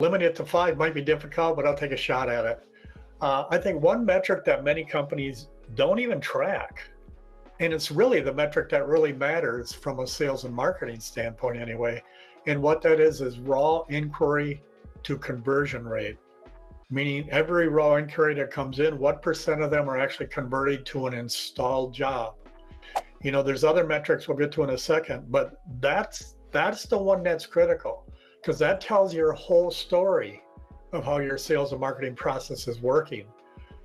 Limit it to 5 might be difficult, but I'll take a shot at it. I think one metric that many companies don't even track, and it's really the metric that really matters from a sales and marketing standpoint anyway. And what that is raw inquiry to conversion rate, meaning every raw inquiry that comes in, what percent of them are actually converted to an installed job? There's other metrics we'll get to in a second, but that's the one that's critical, because that tells your whole story of how your sales and marketing process is working.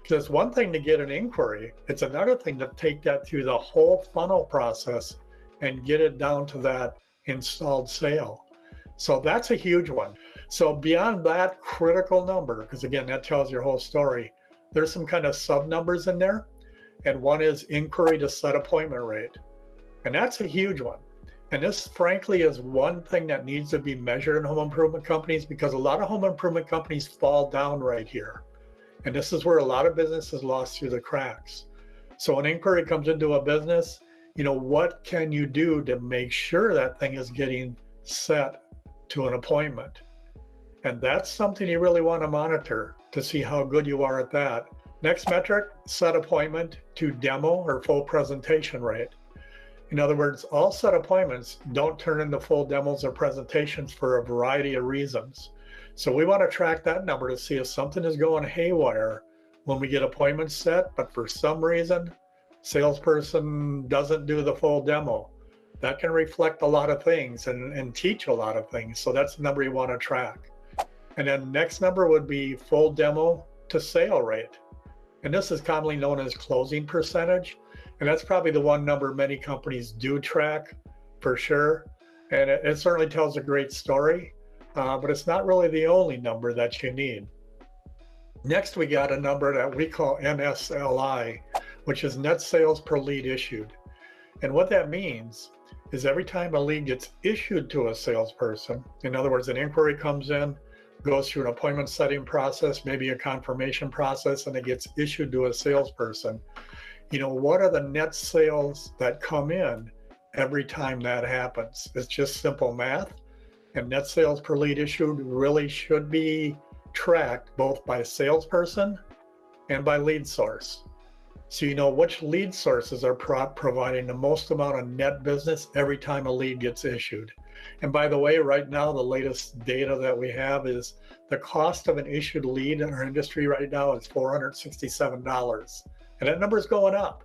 Because it's one thing to get an inquiry, it's another thing to take that through the whole funnel process and get it down to that installed sale. So that's a huge one. So beyond that critical number, because again, that tells your whole story, there's some kind of sub numbers in there. And one is inquiry to set appointment rate. And that's a huge one. And this, frankly, is one thing that needs to be measured in home improvement companies, because a lot of home improvement companies fall down right here. And this is where a lot of businesses lost through the cracks. So an inquiry comes into a business, what can you do to make sure that thing is getting set to an appointment? And that's something you really want to monitor to see how good you are at that. Next metric, set appointment to demo or full presentation rate. In other words, all set appointments don't turn into full demos or presentations for a variety of reasons. So we want to track that number to see if something is going haywire when we get appointments set, but for some reason, salesperson doesn't do the full demo. That can reflect a lot of things and teach a lot of things. So that's the number you want to track. And then next number would be full demo to sale rate. And this is commonly known as closing percentage. And that's probably the one number many companies do track for sure. And it certainly tells a great story, but it's not really the only number that you need. Next, we got a number that we call NSLI, which is net sales per lead issued. And what that means is every time a lead gets issued to a salesperson, in other words, an inquiry comes in, goes through an appointment setting process, maybe a confirmation process, and it gets issued to a salesperson. What are the net sales that come in every time that happens? It's just simple math. And net sales per lead issued really should be tracked both by salesperson and by lead source. So you know which lead sources are providing the most amount of net business every time a lead gets issued. And by the way, right now, the latest data that we have is the cost of an issued lead in our industry right now is $467. And that number is going up.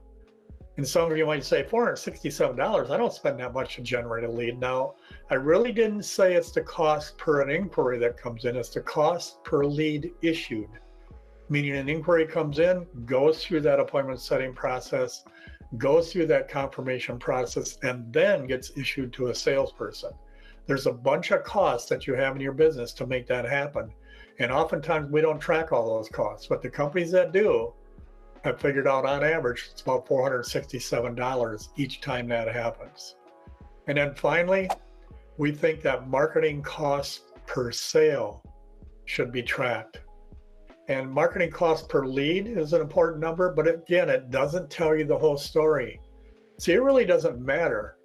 And some of you might say, $467, I don't spend that much to generate a lead. Now, I really didn't say it's the cost per an inquiry that comes in, it's the cost per lead issued. Meaning an inquiry comes in, goes through that appointment setting process, goes through that confirmation process, and then gets issued to a salesperson. There's a bunch of costs that you have in your business to make that happen. And oftentimes we don't track all those costs, but the companies that do have figured out on average, it's about $467 each time that happens. And then finally, we think that marketing costs per sale should be tracked. And marketing cost per lead is an important number, but again, it doesn't tell you the whole story. See, it really doesn't matter,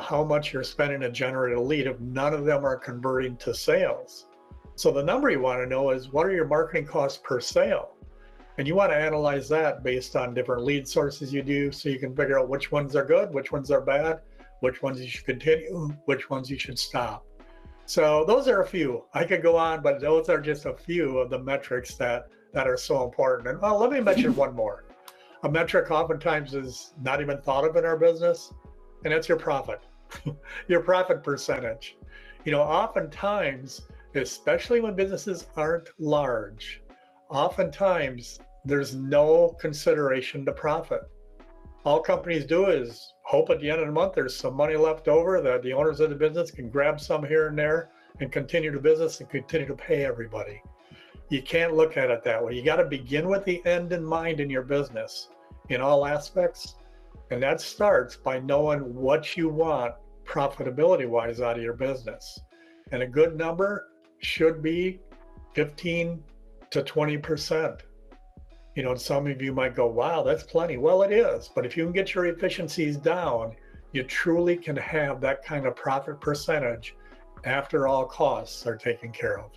how much you're spending to generate a lead if none of them are converting to sales. So the number you want to know is, what are your marketing costs per sale? And you want to analyze that based on different lead sources you do, so you can figure out which ones are good, which ones are bad, which ones you should continue, which ones you should stop. So those are a few. I could go on, but those are just a few of the metrics that are so important. And let me mention one more. A metric oftentimes is not even thought of in our business, and that's your profit, your profit percentage. Oftentimes, especially when businesses aren't large, oftentimes there's no consideration to profit. All companies do is hope at the end of the month there's some money left over that the owners of the business can grab some here and there and continue the business and continue to pay everybody. You can't look at it that way. You got to begin with the end in mind in your business in all aspects. And that starts by knowing what you want profitability-wise out of your business. And a good number should be 15 to 20%. Some of you might go, wow, that's plenty. Well, it is. But if you can get your efficiencies down, you truly can have that kind of profit percentage after all costs are taken care of.